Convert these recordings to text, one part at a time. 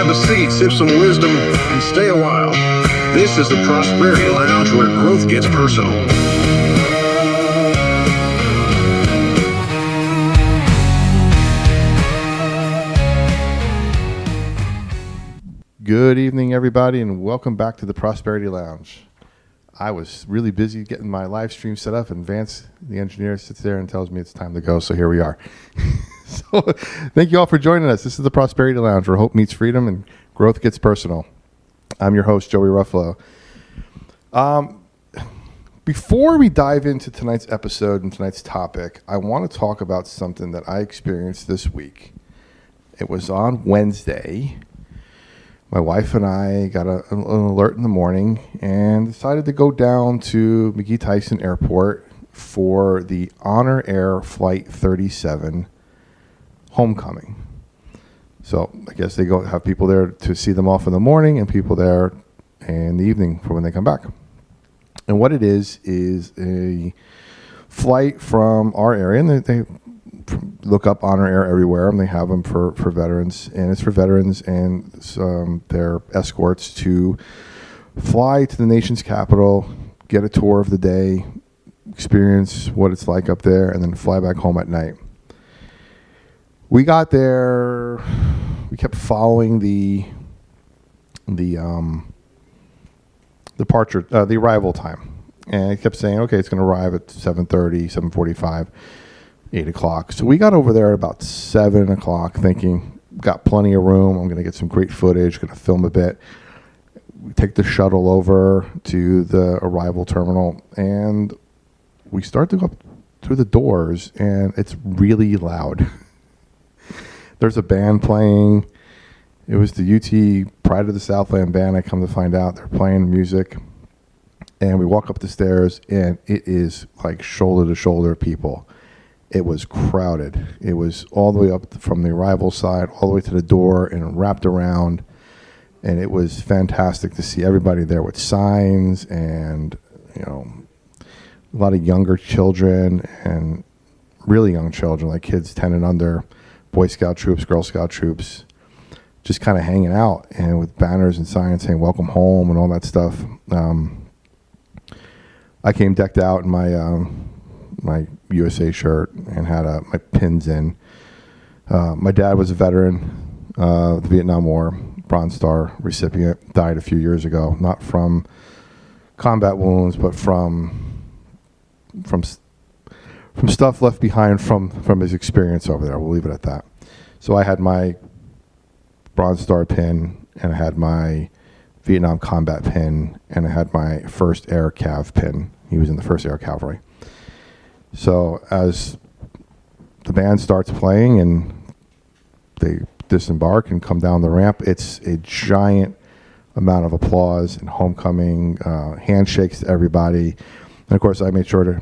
Grab a seat, sip some wisdom, and stay a while. This is the Prosperity Lounge, where growth gets personal. Good evening, everybody, and welcome back to the Prosperity Lounge. I was really busy getting my live stream set up, and Vance, the engineer, sits there and tells me it's time to go, so here we are. So thank you all for joining us. This is the Prosperity Lounge, where hope meets freedom and growth gets personal. I'm your host, Joey Ruffalo. Before we dive into tonight's episode and tonight's topic, I want to talk about something that I experienced this week. It was on Wednesday. My wife and I got an alert in the morning and decided to go down to McGee Tyson Airport for the HonorAir Flight 37 homecoming. So I guess they go have people there to see them off in the morning and people there in the evening for when they come back. And what it is a flight from our area, and they look up HonorAir everywhere, and they have them for veterans, and it's for veterans and their escorts to fly to the nation's capital, get a tour of the day, experience what it's like up there, and then fly back home at night. We got there. We kept following the departure, the arrival time, and it kept saying, okay, it's going to arrive at 7:30, 7:45. 8 o'clock. So we got over there at about 7 o'clock thinking, got plenty of room. I'm going to get some great footage, going to film a bit. We take the shuttle over to the arrival terminal, and we start to go up through the doors, and it's really loud. There's a band playing. It was the UT Pride of the Southland band. I come to find out they're playing music. And we walk up the stairs, and it is like shoulder to shoulder people. It was crowded. It was all the way up from the arrival side, all the way to the door, and wrapped around. And it was fantastic to see everybody there with signs and, a lot of younger children and really young children, like kids 10 and under, Boy Scout troops, Girl Scout troops, just kind of hanging out and with banners and signs saying welcome home and all that stuff. I came decked out in my USA shirt and had my pins in. My dad was a veteran of the Vietnam War, Bronze Star recipient, died a few years ago, not from combat wounds, but from stuff left behind from his experience over there. We'll leave it at that. So I had my Bronze Star pin, and I had my Vietnam combat pin, and I had my 1st Air Cav pin. He was in the 1st Air Cavalry. So as the band starts playing and they disembark and come down the ramp, it's a giant amount of applause and homecoming, handshakes to everybody. And of course, I made sure to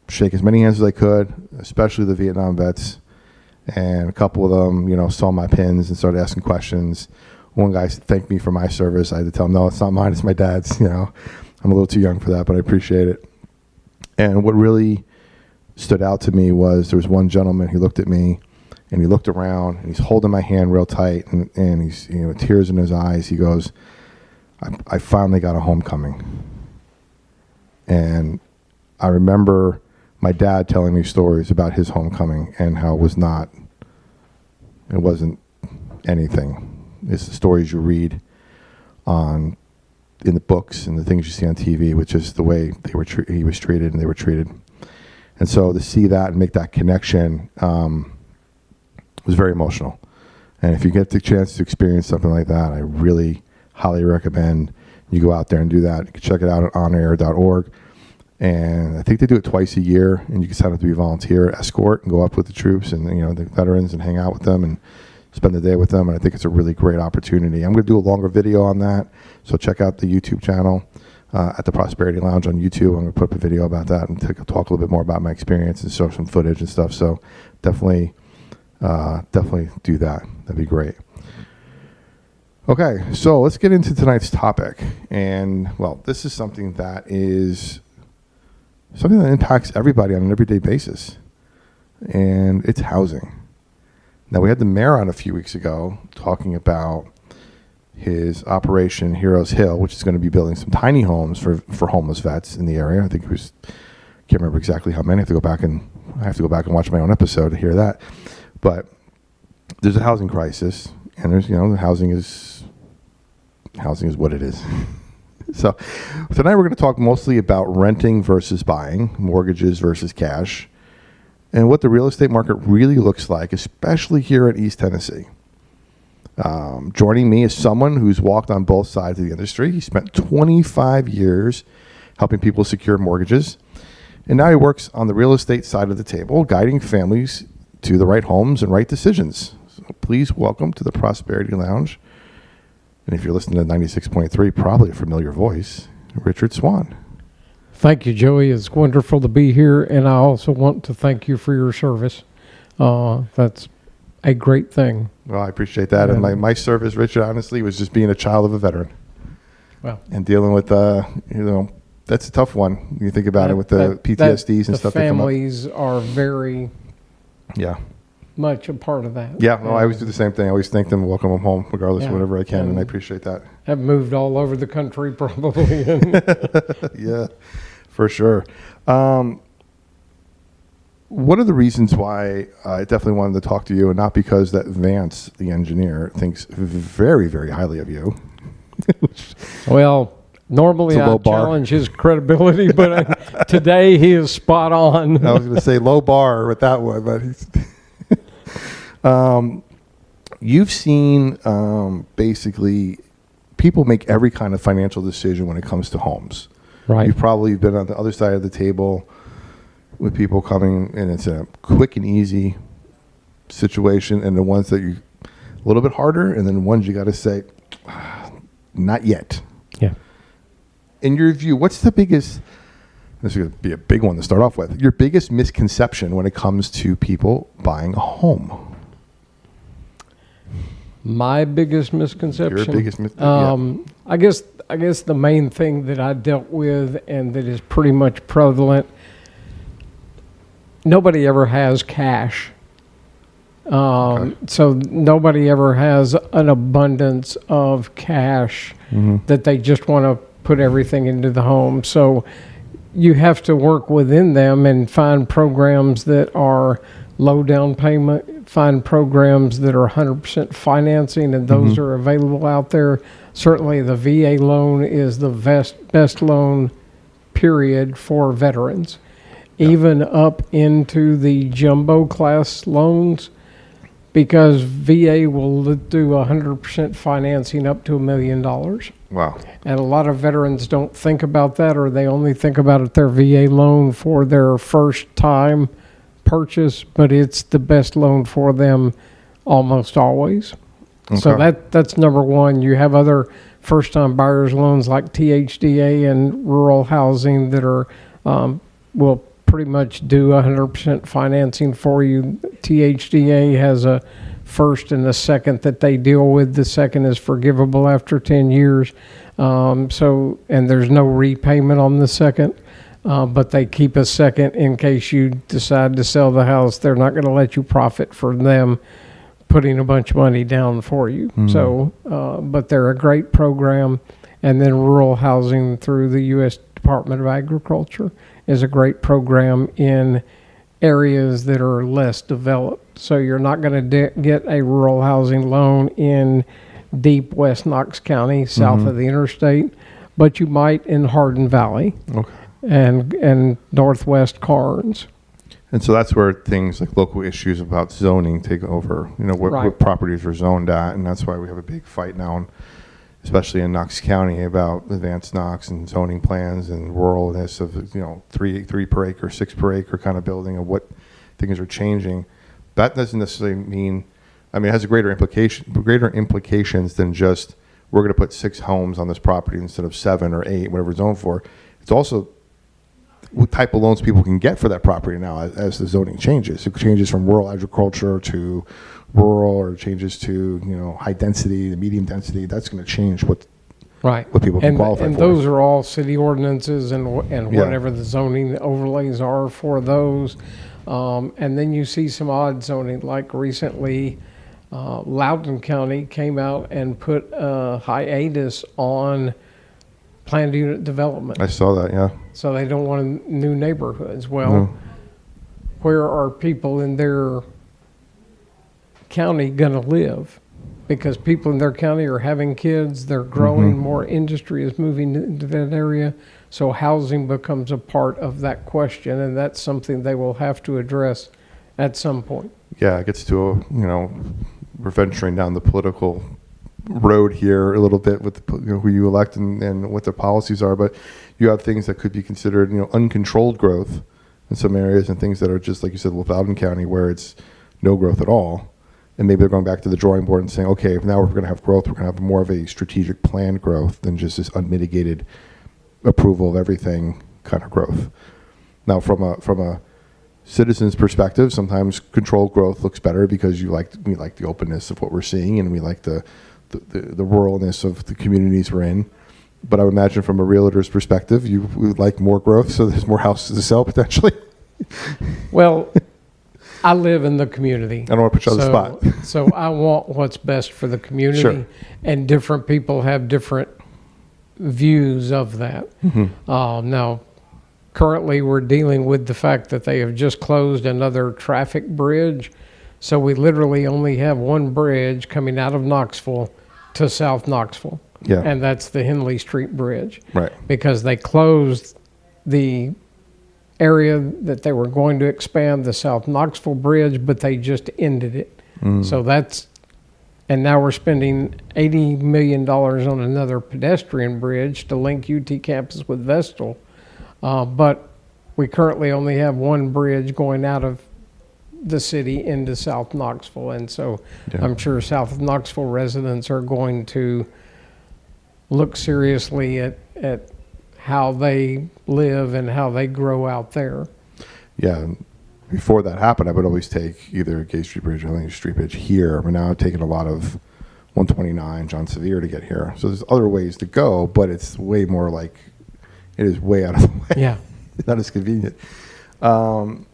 shake as many hands as I could, especially the Vietnam vets. And a couple of them, saw my pins and started asking questions. One guy thanked me for my service. I had to tell him, no, it's not mine, it's my dad's. I'm a little too young for that, but I appreciate it. And what really stood out to me was there was one gentleman, he looked at me and he looked around and he's holding my hand real tight and he's, tears in his eyes. He goes, I finally got a homecoming. And I remember my dad telling me stories about his homecoming and how it wasn't anything. It's the stories you read in the books and the things you see on TV, which is the way he was treated and they were treated. And so to see that and make that connection was very emotional. And if you get the chance to experience something like that, I really highly recommend you go out there and do that. You can check it out at honorair.org. And I think they do it twice a year, and you can sign up to be a volunteer escort and go up with the troops and the veterans and hang out with them and spend the day with them. And I think it's a really great opportunity. I'm going to do a longer video on that, so check out the YouTube channel. At the Prosperity Lounge on YouTube. I'm going to put up a video about that and talk a little bit more about my experience and show some footage and stuff. So definitely do that. That'd be great. Okay, so let's get into tonight's topic. And, well, this is something that impacts everybody on an everyday basis. And it's housing. Now, we had the mayor on a few weeks ago talking about his Operation Heroes Hill, which is going to be building some tiny homes for homeless vets in the area. I think it was, can't remember exactly how many. I have to go back and watch my own episode to hear that. But there's a housing crisis, and there's, housing is what it is. So tonight we're going to talk mostly about renting versus buying, mortgages versus cash, and what the real estate market really looks like, especially here in East Tennessee. Joining me is someone who's walked on both sides of the industry. He spent 25 years helping people secure mortgages, and now he works on the real estate side of the table, guiding families to the right homes and right decisions. So please welcome to the Prosperity Lounge, and if you're listening to 96.3, probably a familiar voice, Richard Swan. Thank you, Joey. It's wonderful to be here, and I also want to thank you for your service. That's a great thing. Well, I appreciate that. And my service, Richard, honestly, was just being a child of a veteran. Well, and dealing with, that's a tough one. You think about it with the PTSDs and stuff. The families are very much a part of that. Yeah, no, I always do the same thing. I always thank them and welcome them home, regardless of whatever I can, and I appreciate that. I've moved all over the country, probably. Yeah, for sure. One of the reasons why I definitely wanted to talk to you, and not because that Vance, the engineer, thinks very, very highly of you. Well, normally I challenge his credibility, but today he is spot on. I was going to say low bar with that one, but he's... You've seen basically people make every kind of financial decision when it comes to homes. Right. You've probably been on the other side of the table with people coming, and it's a quick and easy situation, and the ones that you a little bit harder, and then the ones you got to say, not yet. Yeah. In your view, what's the biggest? This is going to be a big one to start off with. Your biggest misconception when it comes to people buying a home. My biggest misconception. Your biggest I guess the main thing that I dealt with and that is pretty much prevalent. Nobody ever has cash. So nobody ever has an abundance of cash that they just want to put everything into the home. So you have to work within them and find programs that are low down payment, find programs that are 100% financing, and those are available out there. Certainly the VA loan is the best loan, period, for veterans. Even up into the jumbo class loans, because VA will do 100% financing up to $1 million. Wow. And a lot of veterans don't think about that, or they only think about it, their VA loan for their first time purchase, but it's the best loan for them almost always. Okay. So that's number one. You have other first time buyers loans like THDA and rural housing that are will pretty much do 100% financing for you. THDA has a first and a second that they deal with. The second is forgivable after 10 years. And there's no repayment on the second, but they keep a second in case you decide to sell the house. They're not going to let you profit from them putting a bunch of money down for you. So, but they're a great program. And then rural housing through the U.S. Department of Agriculture is a great program in areas that are less developed. So you're not going to get a rural housing loan in deep West Knox County, south of the interstate, but you might in Hardin Valley and northwest Carnes. And so that's where things like local issues about zoning take over, what properties are zoned at. And that's why we have a big fight now, especially in Knox County, about advanced Knox and zoning plans and ruralness of, 3 per acre, 6 per acre kind of building, of what things are changing. That doesn't necessarily mean, it has a greater implications than just we're going to put 6 homes on this property instead of 7 or 8, whatever it's zoned for. It's also what type of loans people can get for that property now as the zoning changes. It changes from rural agriculture to rural, or changes to high density, the medium density. That's going to change what people can qualify for. And those are all city ordinances and whatever the zoning overlays are for those. And then you see some odd zoning, like recently Loudoun County came out and put a hiatus on planned unit development. I saw that. Yeah. So they don't want new neighborhoods. Well, No. where are people in their county going to live? Because people in their county are having kids, they're growing, more industry is moving into that area. So housing becomes a part of that question, and that's something they will have to address at some point. Yeah, it gets to we're venturing down the political road here a little bit with who you elect and what their policies are, but you have things that could be considered uncontrolled growth in some areas, and things that are just like you said, Loudoun County, where it's no growth at all. And maybe they're going back to the drawing board and saying, okay, if now we're going to have growth, we're going to have more of a strategic planned growth than just this unmitigated approval of everything kind of growth. Now, from a citizen's perspective, sometimes controlled growth looks better because we like the openness of what we're seeing, and we like the ruralness of the communities we're in. But I would imagine from a realtor's perspective, you would like more growth, so there's more houses to sell potentially. Well, I live in the community. I don't want to put you on the spot. So I want what's best for the community, Sure. and different people have different views of that. Now, currently we're dealing with the fact that they have just closed another traffic bridge. So we literally only have one bridge coming out of Knoxville to South Knoxville. Yeah. And that's the Henley Street Bridge. Right. Because they closed the area that they were going to expand the South Knoxville Bridge, but they just ended it. So and now we're spending $80 million on another pedestrian bridge to link UT campus with Vestal. But we currently only have one bridge going out of the city into South Knoxville. And so I'm sure South Knoxville residents are going to look seriously at how they live and how they grow out there. Yeah. Before that happened, I would always take either Gay Street Bridge or Langley Street Bridge here. But now I've taken a lot of 129 John Sevier to get here. So there's other ways to go, but it's way more like it is way out of the way. Yeah. It's not as convenient. So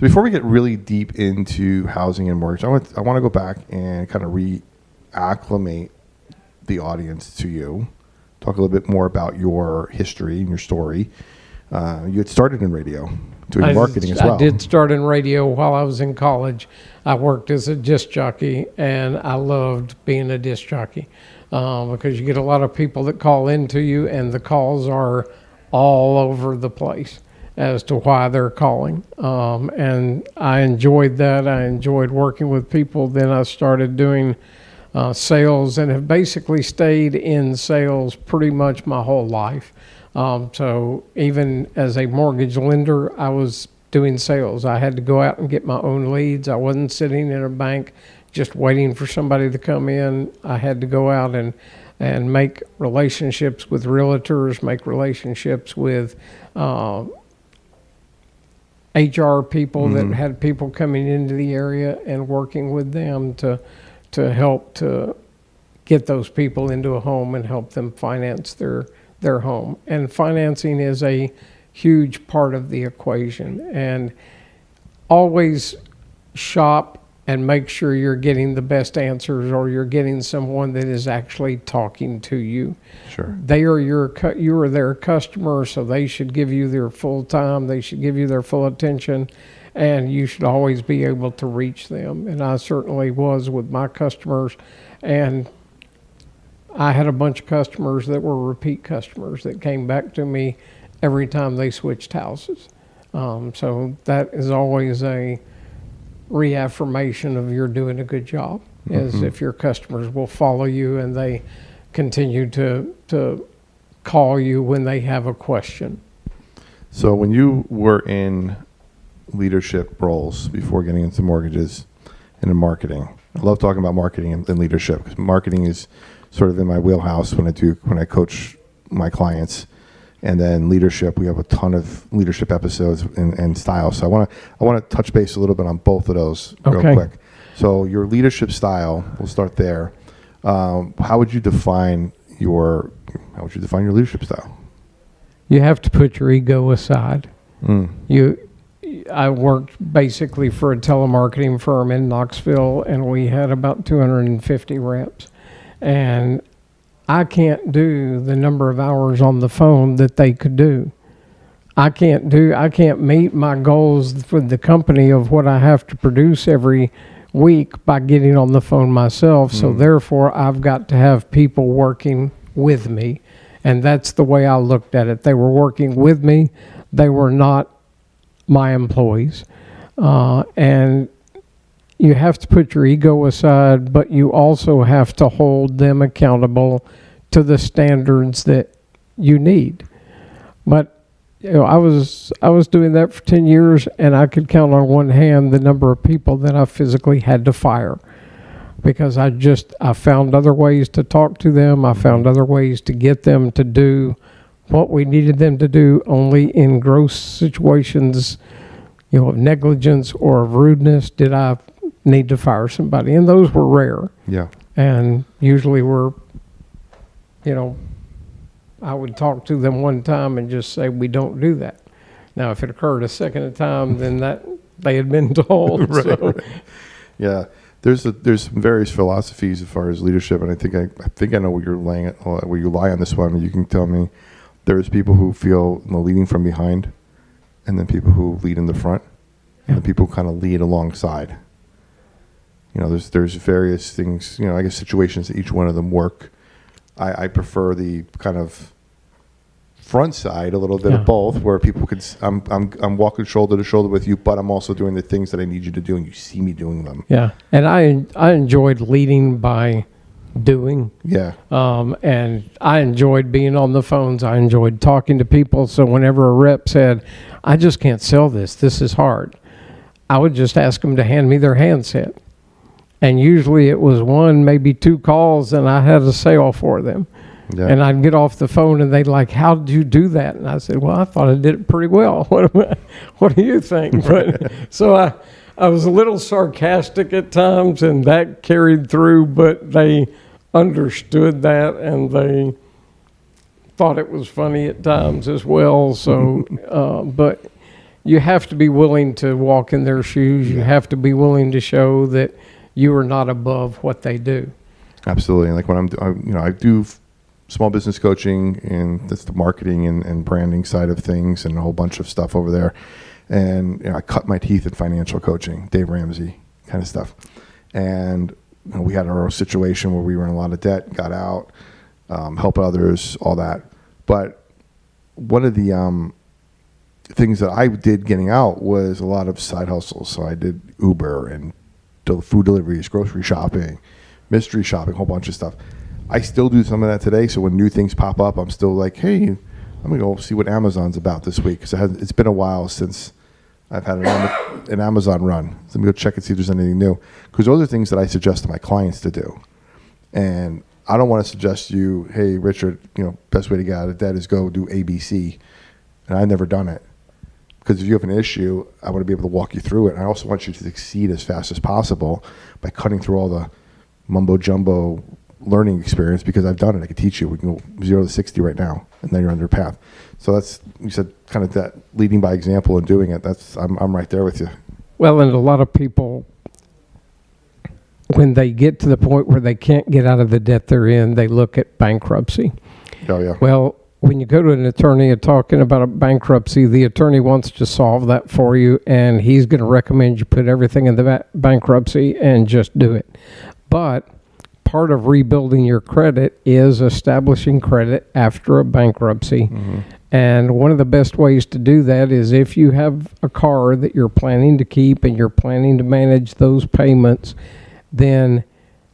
before we get really deep into housing and mortgage, I want to go back and kind of reacclimate the audience to you. Talk a little bit more about your history and your story. You had started in radio, doing marketing as well. I did start in radio while I was in college. I worked as a disc jockey, and I loved being a disc jockey because you get a lot of people that call into you, and the calls are all over the place as to why they're calling. And I enjoyed that. I enjoyed working with people. Then I started doing sales and have basically stayed in sales pretty much my whole life. So even as a mortgage lender, I was doing sales. I had to go out and get my own leads. I wasn't sitting in a bank just waiting for somebody to come in. I had to go out and make relationships with realtors, make relationships with HR people that had people coming into the area, and working with them to help to get those people into a home and help them finance their home. And financing is a huge part of the equation. And always shop and make sure you're getting the best answers, or you're getting someone that is actually talking to you. Sure. They are you are their customer, so they should give you their full time. They should give you their full attention, and you should always be able to reach them. And I certainly was with my customers, and I had a bunch of customers that were repeat customers that came back to me every time they switched houses. So that is always a reaffirmation of you're doing a good job, is if your customers will follow you and they continue to call you when they have a question. So when you were in leadership roles before getting into mortgages and in marketing, I love talking about marketing and leadership, because marketing is sort of in my wheelhouse when I coach my clients. And then leadership, we have a ton of leadership episodes and styles. So I want to touch base a little bit on both of those real quick. So your leadership style, we'll start there. How would you define your leadership style? You have to put your ego aside. You I worked basically for a telemarketing firm in Knoxville, and we had about 250 reps. And I can't do the number of hours on the phone that they could do. I can't meet my goals for the company of what I have to produce every week by getting on the phone myself. So therefore, I've got to have people working with me. And that's the way I looked at it. They were working with me. They were not my employees. And you have to put your ego aside, but you also have to hold them accountable to the standards that you need. But I was doing that for 10 years, and I could count on one hand the number of people that I physically had to fire because I found other ways to talk to them. I found other ways to get them to do what we needed them to do. Only in gross situations, of negligence or of rudeness did I need to fire somebody, and those were rare. Yeah. And usually I would talk to them one time and just say, we don't do that. Now, if it occurred a second time, then that they had been told. Right, So. right. Yeah. There's some various philosophies as far as leadership, and I think I know where you lie on this one. You can tell me. There's people who feel leading from behind, and then people who lead in the front, and then people who kind of lead alongside. There's various things. I guess situations that each one of them work. I prefer the kind of front side, a little bit of both, where people could. I'm walking shoulder to shoulder with you, but I'm also doing the things that I need you to do, and you see me doing them. Yeah, and I enjoyed leading by doing. Yeah. And I enjoyed being on the phones. I enjoyed talking to people. So whenever a rep said, "I just can't sell this. This is hard," I would just ask them to hand me their handset. And usually it was one, maybe two calls, and I had a sale for them. Yeah. And I'd get off the phone, and they'd like, "How did you do that?" And I said, "Well, I thought I did it pretty well. What do you think?" But so I was a little sarcastic at times, and that carried through. But they understood that, and they thought it was funny at times as well. So, but you have to be willing to walk in their shoes. You have to be willing to show that you are not above what they do. Absolutely. Like when I do small business coaching, and that's the marketing and branding side of things, and a whole bunch of stuff over there. And I cut my teeth in financial coaching, Dave Ramsey kind of stuff. And we had our own situation where we were in a lot of debt, got out, help others, all that. But one of the things that I did getting out was a lot of side hustles. So I did Uber and food deliveries, grocery shopping, mystery shopping, a whole bunch of stuff. I still do some of that today. So when new things pop up, I'm still like, hey, I'm going to go see what Amazon's about this week. Because it's been a while since I've had an Amazon run. So let me go check and see if there's anything new. Because those are things that I suggest to my clients to do. And I don't want to suggest to you, hey, Richard, best way to get out of debt is go do ABC. And I've never done it. Because if you have an issue, I want to be able to walk you through it. And I also want you to succeed as fast as possible by cutting through all the mumbo jumbo learning experience, because I've done it. I can teach you. We can go 0 to 60 right now, and then you're on your path. So that's, you said, kind of that leading by example and doing it. I'm right there with you. Well, and a lot of people, when they get to the point where they can't get out of the debt they're in, they look at bankruptcy. Oh, yeah. Well, when you go to an attorney and talking about a bankruptcy, the attorney wants to solve that for you, and he's going to recommend you put everything in the bankruptcy and just do it. But part of rebuilding your credit is establishing credit after a bankruptcy. Mm-hmm. And one of the best ways to do that is if you have a car that you're planning to keep and you're planning to manage those payments, then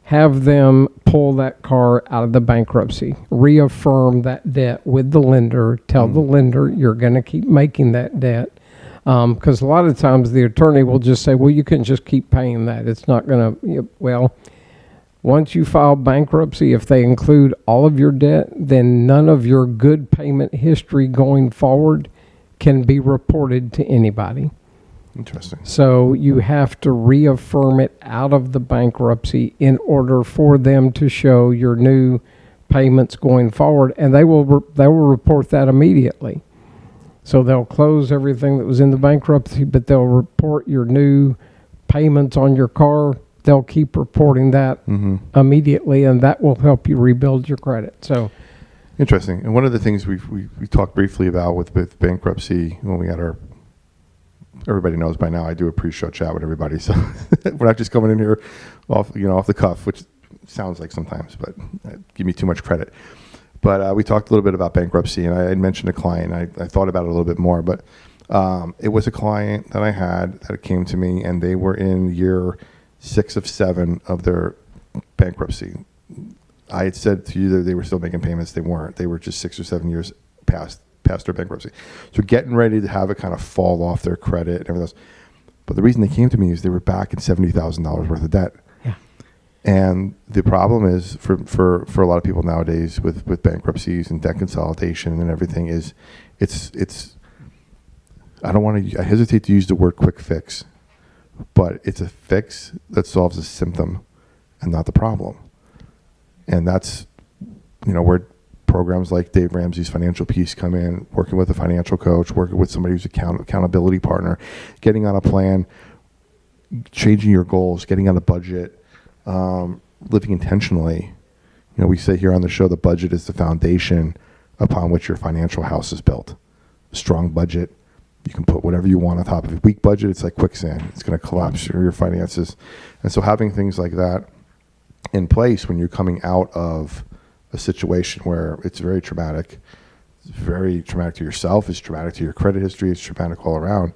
have them pull that car out of the bankruptcy, reaffirm that debt with the lender, tell the lender you're going to keep making that debt. Because a lot of times the attorney will just say, well, you can just keep paying that. It's not going to, well, once you file bankruptcy, if they include all of your debt, then none of your good payment history going forward can be reported to anybody. Interesting. So you have to reaffirm it out of the bankruptcy in order for them to show your new payments going forward, and they will report that immediately. So they'll close everything that was in the bankruptcy, but they'll report your new payments on your car. They'll keep reporting that immediately, and that will help you rebuild your credit. So Interesting. And one of the things we talked briefly about with bankruptcy when we had our, everybody knows by now I do a pre-show chat with everybody, so we're not just coming in here off the cuff, which sounds like sometimes, but give me too much credit. But we talked a little bit about bankruptcy, and I had mentioned a client. I thought about it a little bit more, but it was a client that I had that came to me, and they were in year 6 of 7 of their bankruptcy. I had said to you that they were still making payments. They weren't. They were just 6 or 7 years past their bankruptcy. So getting ready to have it kind of fall off their credit and everything else. But the reason they came to me is they were back in $70,000 worth of debt. yeah, And the problem is for a lot of people nowadays with bankruptcies and debt consolidation and everything is it's I hesitate to use the word quick fix, but it's a fix that solves a symptom and not the problem. And that's, where programs like Dave Ramsey's Financial Peace come in, working with a financial coach, working with somebody who's accountability partner, getting on a plan, changing your goals, getting on a budget, living intentionally. We say here on the show, the budget is the foundation upon which your financial house is built. A strong budget, you can put whatever you want on top of it. Weak budget, it's like quicksand. It's going to collapse your finances. And so having things like that in place when you're coming out of a situation where it's very traumatic, it's very traumatic to yourself, it's traumatic to your credit history, it's traumatic all around,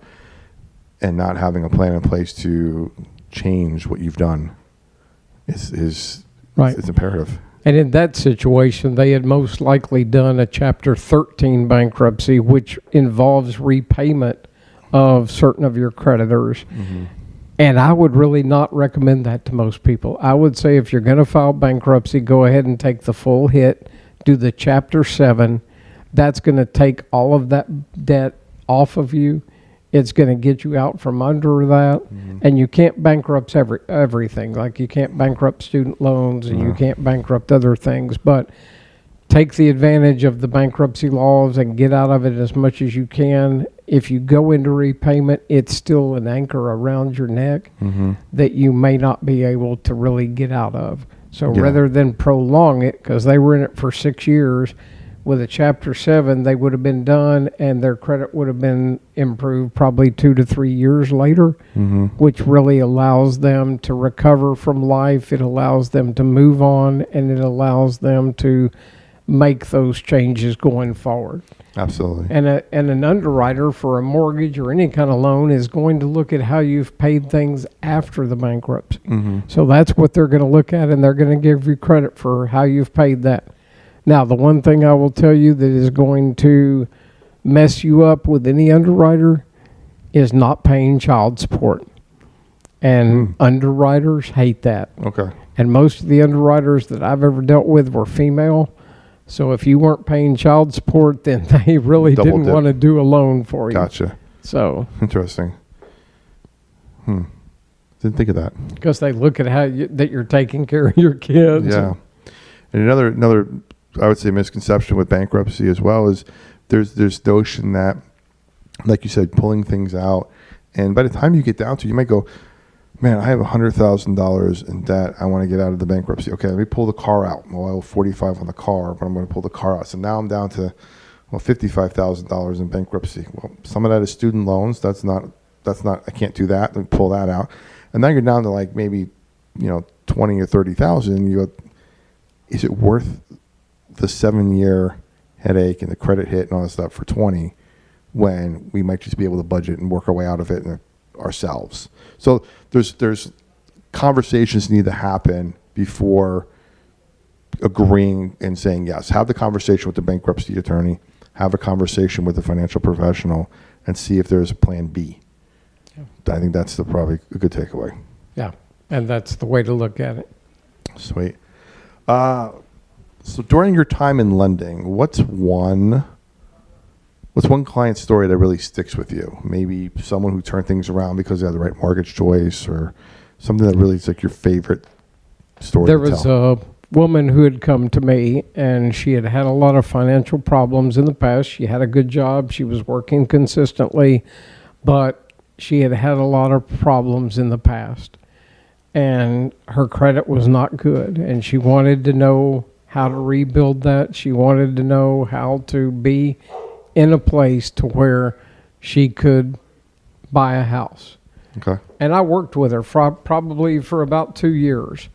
and not having a plan in place to change what you've done is right. It's imperative. And in that situation, they had most likely done a Chapter 13 bankruptcy, which involves repayment of certain of your creditors. Mm-hmm. And I would really not recommend that to most people. I would say if you're going to file bankruptcy, go ahead and take the full hit, do the Chapter 7. That's going to take all of that debt off of you. It's going to get you out from under that. Mm-hmm. And you can't bankrupt everything. Like you can't bankrupt student loans and you can't bankrupt other things. But take the advantage of the bankruptcy laws and get out of it as much as you can. If you go into repayment, it's still an anchor around your neck that you may not be able to really get out of. So rather than prolong it, because they were in it for 6 years, with a Chapter 7, they would have been done and their credit would have been improved probably 2 to 3 years later, which really allows them to recover from life. It allows them to move on, and it allows them to make those changes going forward. Absolutely. And an underwriter for a mortgage or any kind of loan is going to look at how you've paid things after the bankruptcy. So that's what they're going to look at, and they're going to give you credit for how you've paid that. Now, the one thing I will tell you that is going to mess you up with any underwriter is not paying child support. And underwriters hate that. Okay. And most of the underwriters that I've ever dealt with were female. So if you weren't paying child support, then they really didn't want to do a loan for you. Gotcha. So interesting. Didn't think of that. Because they look at how that you're taking care of your kids. Yeah. And another I would say misconception with bankruptcy as well is there's notion that, like you said, pulling things out, and by the time you get down to, you might go, man, I have $100,000 in debt. I want to get out of the bankruptcy. Okay, let me pull the car out. Well, I owe $45,000 on the car, but I'm going to pull the car out. So now I'm down to $55,000 in bankruptcy. Well, some of that is student loans. That's not. I can't do that. Let me pull that out, and now you're down to like maybe 20 or 30,000. You go, is it worth the 7-year headache and the credit hit and all that stuff for 20 when we might just be able to budget and work our way out of it ourselves? So there's conversations need to happen before agreeing and saying yes. Have the conversation with the bankruptcy attorney, have a conversation with the financial professional, and see if there's a plan B. Yeah. I think that's probably a good takeaway. Yeah, and that's the way to look at it. Sweet. So during your time in lending, what's one client story that really sticks with you? Maybe someone who turned things around because they had the right mortgage choice, or something that really is like your favorite story. There was a woman who had come to me, and she had had a lot of financial problems in the past. She had a good job. She was working consistently, but she had had a lot of problems in the past. And her credit was not good. And she wanted to know how to rebuild that. She wanted to know how to be in a place to where she could buy a house. Okay. And I worked with her probably for about 2 years,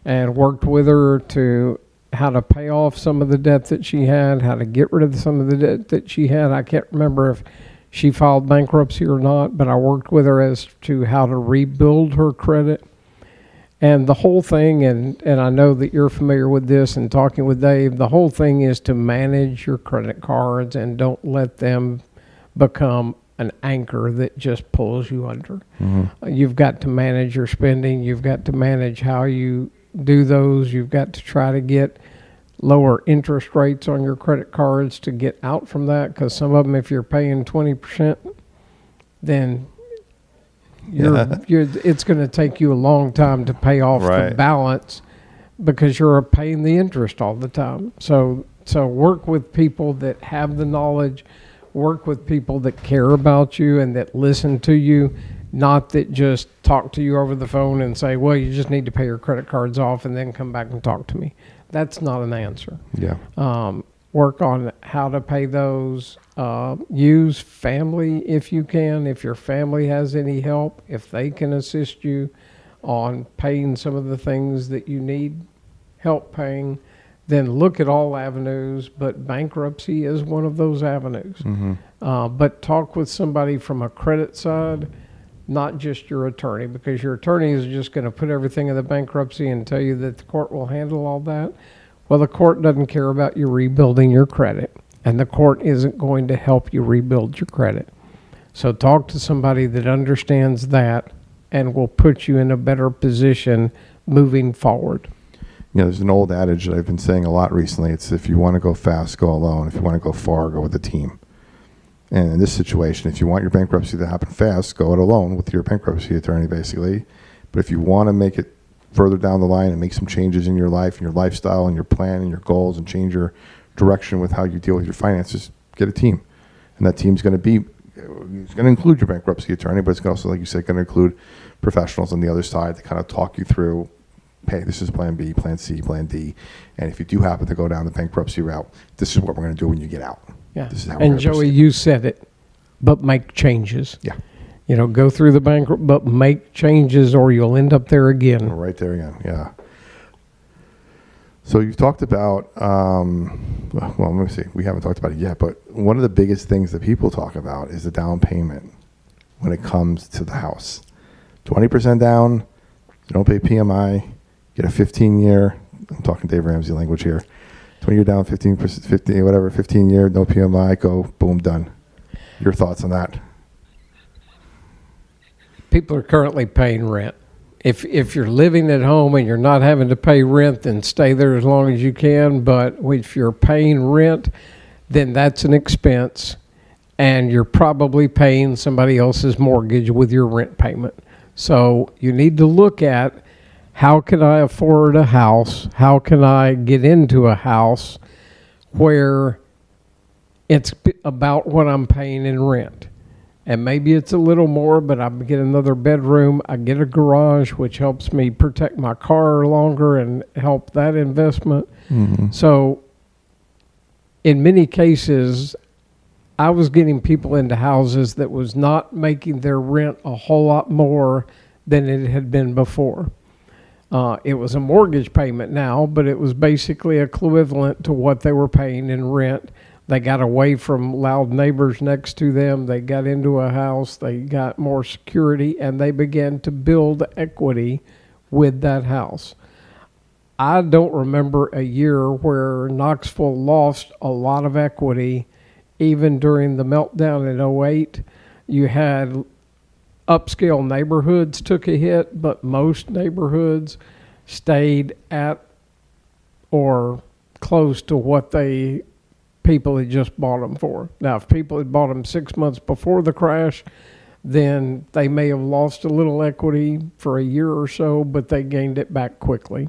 and worked with her to how to pay off some of the debt that she had, how to get rid of some of the debt that she had. I can't remember if she filed bankruptcy or not, but I worked with her as to how to rebuild her credit. And the whole thing, and I know that you're familiar with this and talking with Dave, the whole thing is to manage your credit cards and don't let them become an anchor that just pulls you under. You've got to manage your spending. You've got to manage how you do those. You've got to try to get lower interest rates on your credit cards to get out from that, because some of them, if you're paying 20%, then it's going to take you a long time to pay off the balance, because you're paying the interest all the time. So work with people that have the knowledge, work with people that care about you and that listen to you, not that just talk to you over the phone and say, well, you just need to pay your credit cards off and then come back and talk to me. That's not an answer. Yeah. Work on how to pay those. Use family if you can. If your family has any help, if they can assist you on paying some of the things that you need help paying, then look at all avenues, but bankruptcy is one of those avenues. But talk with somebody from a credit side, not just your attorney, because your attorney is just going to put everything in the bankruptcy and tell you that the court will handle all that. Well, the court doesn't care about you rebuilding your credit, and the court isn't going to help you rebuild your credit. So talk to somebody that understands that and will put you in a better position moving forward. You know, there's an old adage that I've been saying a lot recently. It's, if you want to go fast, go alone. If you want to go far, go with a team. And in this situation, if you want your bankruptcy to happen fast, go it alone with your bankruptcy attorney, basically. But if you want to make it further down the line and make some changes in your life and your lifestyle and your plan and your goals and change your direction with how you deal with your finances, get a team. And that team's going to it's going to include your bankruptcy attorney, but it's also, like you said, going to include professionals on the other side to kind of talk you through, hey, this is plan B, plan C, plan D. And if you do happen to go down the bankruptcy route, this is what we're going to do when you get out. Yeah. This is how and Joey, you said it, but make changes. Yeah. You know, go through the bankrupt, but make changes or you'll end up there again. Right there again, yeah. So you've talked about, well, let me see. We haven't talked about it yet, but one of the biggest things that people talk about is the down payment when it comes to the house. 20% down, you don't pay PMI, get a 15-year, I'm talking Dave Ramsey language here, 20-year down, 15 year, no PMI, go, boom, done. Your thoughts on that? People are currently paying rent. If you're living at home and you're not having to pay rent, then stay there as long as you can. But if you're paying rent, then that's an expense, and you're probably paying somebody else's mortgage with your rent payment. So you need to look at, how can I afford a house? How can I get into a house where it's about what I'm paying in rent? And maybe it's a little more, but I get another bedroom. I get a garage, which helps me protect my car longer and help that investment. So in many cases, I was getting people into houses that was not making their rent a whole lot more than it had been before. It was a mortgage payment now, but it was basically equivalent to what they were paying in rent. They got away from loud neighbors next to them. They got into a house. They got more security, and they began to build equity with that house. I don't remember a year where Knoxville lost a lot of equity, even during the meltdown in '08. You had upscale neighborhoods took a hit, but most neighborhoods stayed at or close to what people had just bought them for. Now, if people had bought them 6 months before the crash, then they may have lost a little equity for a year or so, but they gained it back quickly.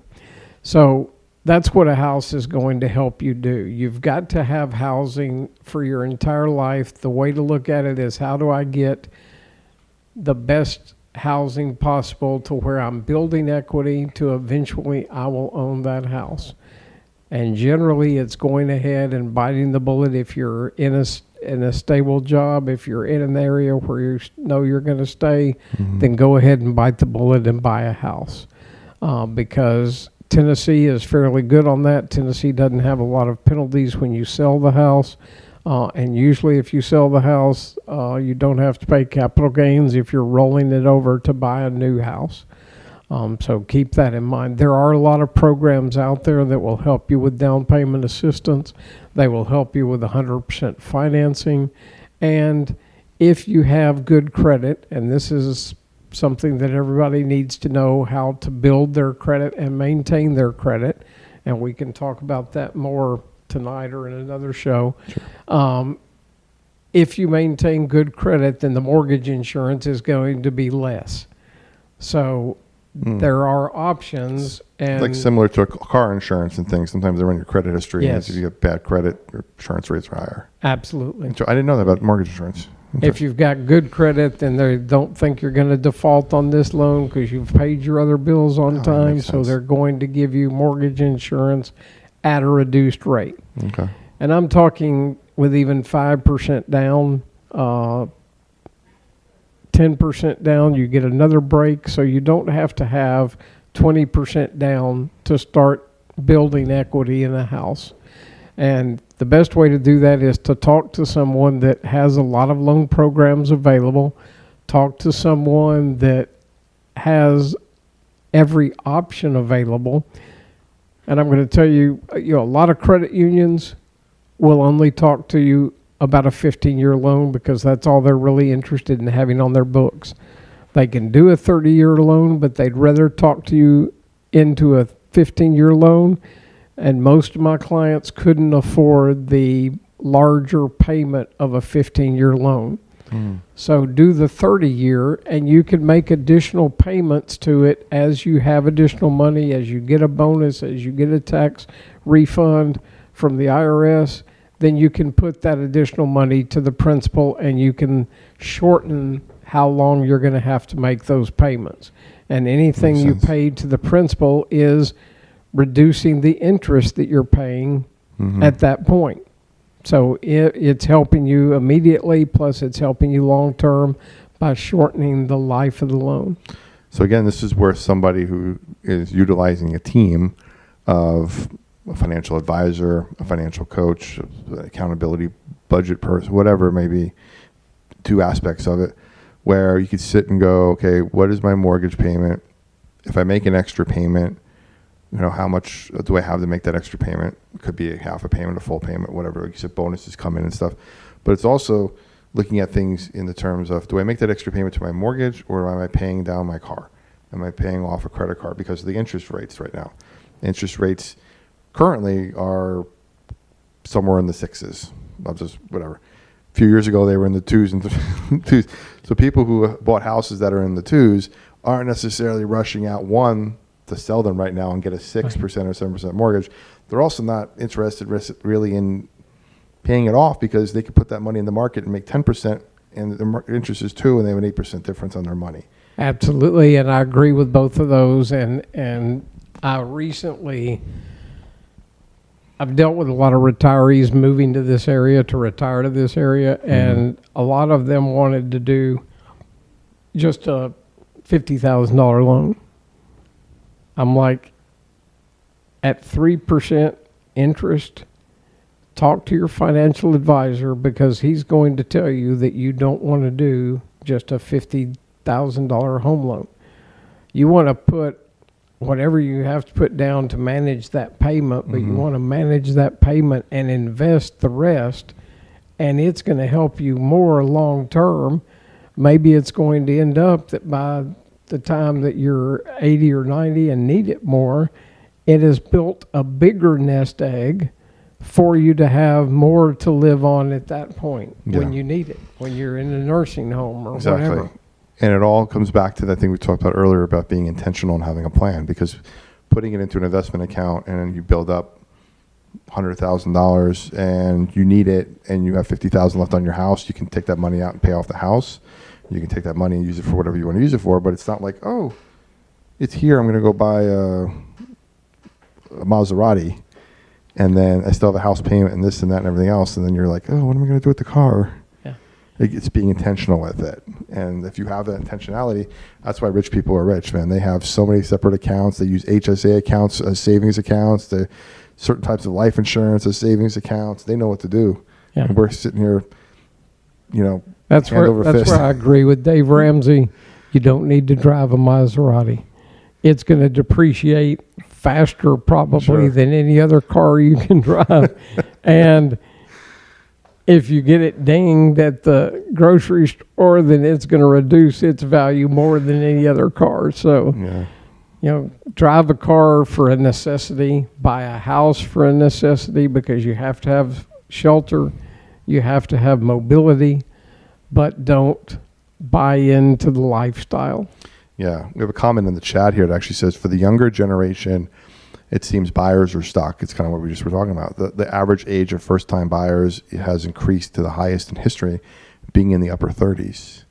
So That's what a house is going to help you do. You've got to have housing for your entire life. The way to look at it is, how do I get the best housing possible to where I'm building equity to eventually I will own that house. And generally it's going ahead and biting the bullet if you're in a stable job. If you're in an area where you know you're going to stay, then go ahead and bite the bullet and buy a house. Because Tennessee is fairly good on that. Tennessee doesn't have a lot of penalties when you sell the house. And usually if you sell the house, you don't have to pay capital gains if you're rolling it over to buy a new house. So keep that in mind. There are a lot of programs out there that will help you with down payment assistance. They will help you with 100% financing. And if you have good credit, and this is something that everybody needs to know, how to build their credit and maintain their credit, and we can talk about that more tonight or in another show. Sure. If you maintain good credit, then the mortgage insurance is going to be less. So there are options. And like similar to car insurance and things. Sometimes they run your credit history. Yes. And if you get bad credit, your insurance rates are higher. Absolutely. So I didn't know that about mortgage insurance. If you've got good credit, then they don't think you're going to default on this loan because you've paid your other bills on time. So they're going to give you mortgage insurance at a reduced rate. Okay. And I'm talking with even 5% down, 10% down, you get another break. So you don't have to have 20% down to start building equity in a house. And the best way to do that is to talk to someone that has a lot of loan programs available. Talk to someone that has every option available. And I'm going to tell you, a lot of credit unions will only talk to you about a 15-year loan because that's all they're really interested in having on their books. They can do a 30-year loan, but they'd rather talk to you into a 15-year loan. And most of my clients couldn't afford the larger payment of a 15-year loan. So do the 30-year, and you can make additional payments to it as you have additional money, as you get a bonus, as you get a tax refund from the IRS, then you can put that additional money to the principal, and you can shorten how long you're going to have to make those payments. And anything you paid to the principal is reducing the interest that you're paying at that point. So it's helping you immediately, plus it's helping you long-term by shortening the life of the loan. So again, this is where somebody who is utilizing a team of a financial advisor, a financial coach, accountability budget person, whatever it may be, two aspects of it, where you could sit and go, okay, what is my mortgage payment? If I make an extra payment, how much do I have to make that extra payment? It could be a half a payment, a full payment, whatever. Like you said, bonuses come in and stuff. But it's also looking at things in the terms of, do I make that extra payment to my mortgage, or am I paying down my car? Am I paying off a credit card? Because of the interest rates right now. Interest rates currently are somewhere in the sixes. I'll just, whatever. A few years ago, they were in the twos and twos. So people who bought houses that are in the twos aren't necessarily rushing out to sell them right now and get a 6% or 7% mortgage. They're also not interested really in paying it off because they could put that money in the market and make 10%, and the interest is 2%, and they have an 8% difference on their money. Absolutely, and I agree with both of those. And I've dealt with a lot of retirees moving to this area to retire to this area, and a lot of them wanted to do just a $50,000 loan. I'm like, at 3% interest, talk to your financial advisor, because he's going to tell you that you don't want to do just a $50,000 home loan. You want to put whatever you have to put down to manage that payment, but you want to manage that payment and invest the rest, and it's going to help you more long term. Maybe it's going to end up that by the time that you're 80 or 90 and need it more, it has built a bigger nest egg for you to have more to live on at that point when you need it, when you're in a nursing home or whatever. And it all comes back to that thing we talked about earlier about being intentional and having a plan, because putting it into an investment account and you build up $100,000 and you need it and you have $50,000 left on your house, you can take that money out and pay off the house. You can take that money and use it for whatever you want to use it for, but it's not like, oh, it's here, I'm going to go buy a Maserati, and then I still have a house payment and this and that and everything else, and then you're like, oh, what am I going to do with the car? Yeah. It's being intentional with it. And if you have that intentionality, that's why rich people are rich, man. They have so many separate accounts. They use HSA accounts as savings accounts. They certain types of life insurance as savings accounts. They know what to do. Yeah. And we're sitting here, That's hand over fist. where I agree with Dave Ramsey. You don't need to drive a Maserati. It's going to depreciate faster probably Sure. than any other car you can drive. And if you get it dinged at the grocery store, then it's going to reduce its value more than any other car. So, Yeah. drive a car for a necessity, buy a house for a necessity because you have to have shelter, you have to have mobility, but don't buy into the lifestyle. Yeah, we have a comment in the chat here that actually says, for the younger generation, it seems buyers are stuck. It's kind of what we just were talking about. The average age of first-time buyers has increased to the highest in history, being in the upper 30s.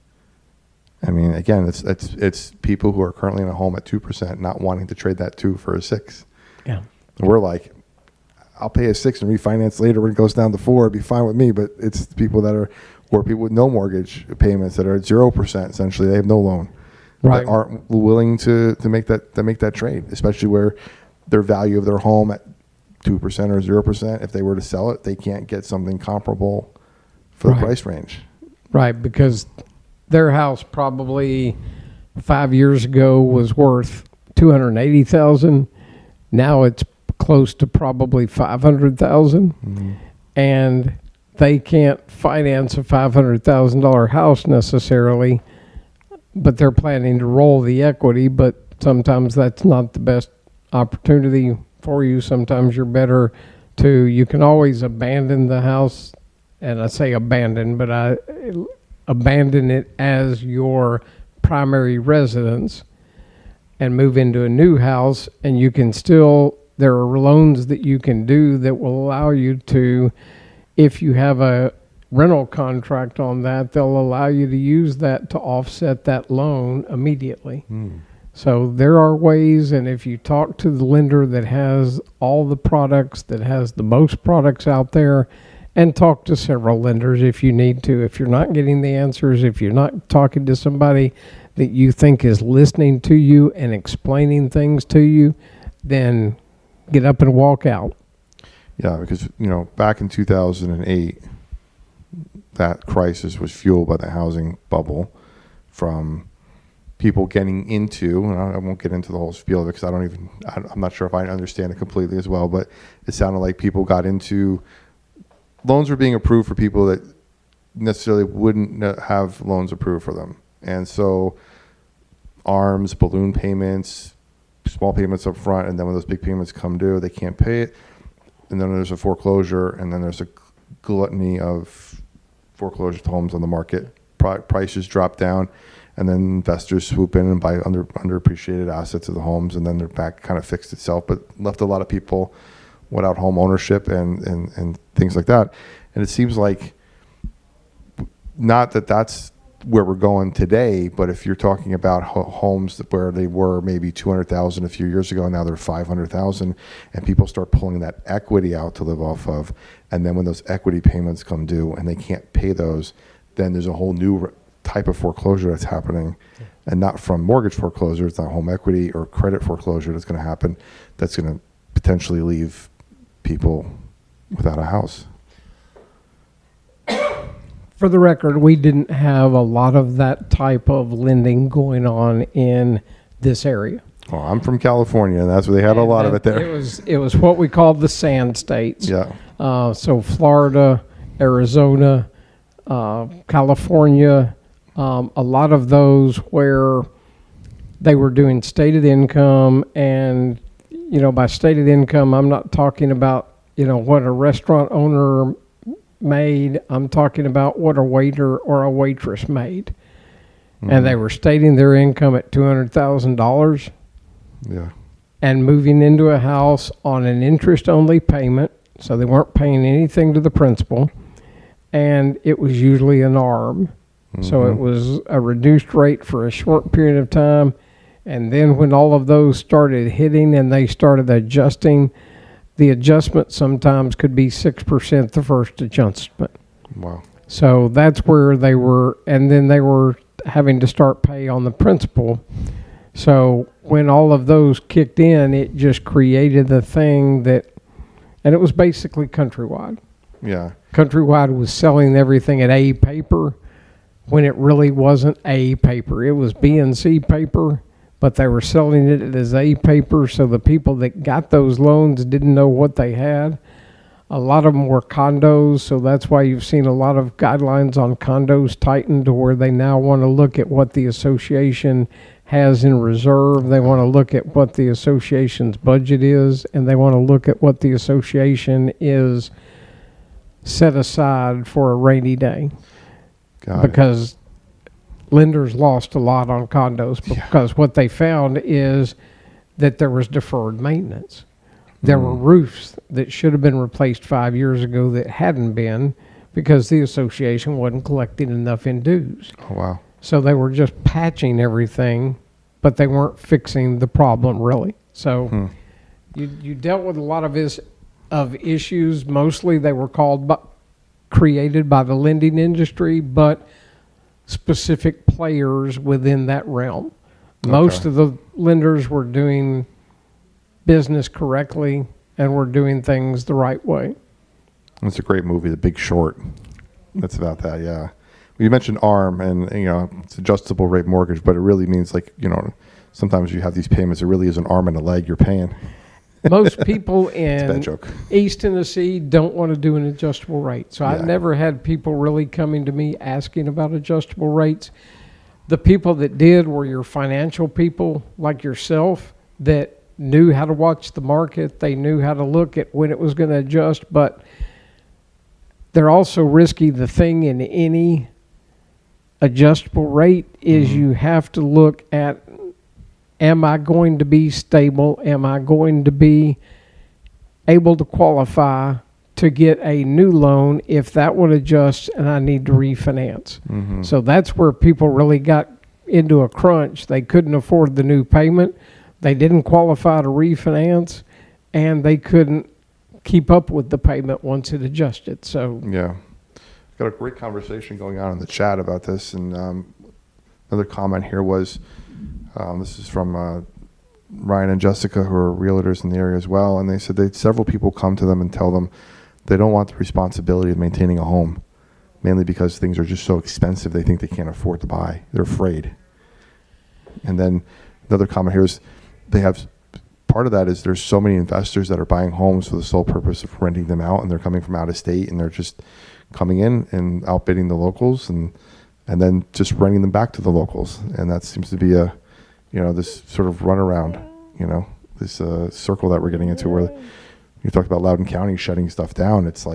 I mean, again, it's people who are currently in a home at 2%, not wanting to trade that 2 for a 6. Yeah. And we're like, I'll pay a 6 and refinance later when it goes down to 4. It'd be fine with me. But it's the people that are, or people with no mortgage payments that are at 0%. Essentially, they have no loan. Right. That aren't willing to make that trade, especially where their value of their home at 2% or 0%. If they were to sell it, they can't get something comparable for the Right. price range. Right, because their house probably 5 years ago was worth $280,000. Now it's close to probably $500,000, and they can't finance a $500,000 house necessarily, but they're planning to roll the equity. But sometimes that's not the best opportunity for you. Sometimes you're better to, you can always abandon the house, and I say abandon, but I abandon it as your primary residence and move into a new house, and you can still, there are loans that you can do that will allow you to, if you have a rental contract on that, they'll allow you to use that to offset that loan immediately. So there are ways, and if you talk to the lender that has all the products, that has the most products out there, and talk to several lenders if you need to. If you're not getting the answers, if you're not talking to somebody that you think is listening to you and explaining things to you, then get up and walk out. Yeah, because back in 2008, that crisis was fueled by the housing bubble, from people getting into, and I won't get into the whole spiel of it because I'm not sure if I understand it completely as well, but it sounded like people got into, loans were being approved for people that necessarily wouldn't have loans approved for them. And so ARMs, balloon payments, small payments up front, and then when those big payments come due, they can't pay it. And then there's a foreclosure, and then there's a gluttony of foreclosed homes on the market. Prices drop down, and then investors swoop in and buy underappreciated assets of the homes, and then their back kind of fixed itself, but left a lot of people without home ownership and things like that. And it seems like, not that that's where we're going today, but if you're talking about homes where they were maybe 200,000 a few years ago, now they're 500,000, and people start pulling that equity out to live off of, and then when those equity payments come due and they can't pay those, then there's a whole new type of foreclosure that's happening, and not from mortgage foreclosure, it's not home equity or credit foreclosure that's going to happen, that's going to potentially leave people without a house. For the record, we didn't have a lot of that type of lending going on in this area. Well, I'm from California, and that's where they had a lot of it there. It was what we called the sand states. Yeah. So Florida, Arizona, California, a lot of those where they were doing stated income, and by stated income, I'm not talking about what a restaurant owner made. I'm talking about what a waiter or a waitress made. And they were stating their income at $200,000. Yeah. and moving into a house on an interest-only payment, so they weren't paying anything to the principal, and it was usually an ARM. So it was a reduced rate for a short period of time, and then when all of those started hitting and they started adjusting, the adjustment sometimes could be 6% the first adjustment. Wow. So that's where they were, and then they were having to start pay on the principal. So when all of those kicked in, it just created the thing that, and it was basically Countrywide. Yeah. Countrywide was selling everything at A paper when it really wasn't A paper. It was B and C paper, but they were selling it as A paper, so the people that got those loans didn't know what they had. A lot of them were condos, so that's why you've seen a lot of guidelines on condos tightened to where they now want to look at what the association has in reserve. They want to look at what the association's budget is, and they want to look at what the association is set aside for a rainy day. Because lenders lost a lot on condos because what they found is that there was deferred maintenance. There were roofs that should have been replaced 5 years ago that hadn't been because the association wasn't collecting enough in dues. Oh, wow. So they were just patching everything, but they weren't fixing the problem really. So you dealt with a lot of issues. Mostly they were created by the lending industry, but specific players within that realm. Most of the lenders were doing business correctly and were doing things the right way. It's a great movie, The Big Short. That's about that, yeah. You mentioned ARM, and it's adjustable rate mortgage, but it really means sometimes you have these payments. It really is an arm and a leg you're paying. Most people in bad joke. East Tennessee don't want to do an adjustable rate. So I've never had people really coming to me asking about adjustable rates. The people that did were your financial people like yourself that knew how to watch the market. They knew how to look at when it was going to adjust, but they're also risky. The thing in any adjustable rate is you have to look at, am I going to be stable? Am I going to be able to qualify to get a new loan if that would adjust and I need to refinance? So that's where people really got into a crunch. They couldn't afford the new payment. They didn't qualify to refinance, and they couldn't keep up with the payment once it adjusted. So yeah, got a great conversation going on in the chat about this. And another comment here was, this is from Ryan and Jessica, who are realtors in the area as well, and they said several people come to them and tell them they don't want the responsibility of maintaining a home, mainly because things are just so expensive they think they can't afford to buy. They're afraid. And then another comment here is part of that is there's so many investors that are buying homes for the sole purpose of renting them out, and they're coming from out of state, and they're just coming in and outbidding the locals and then just renting them back to the locals. And that seems to be this sort of runaround, this circle that we're getting into where you talked about Loudoun County shutting stuff down. It's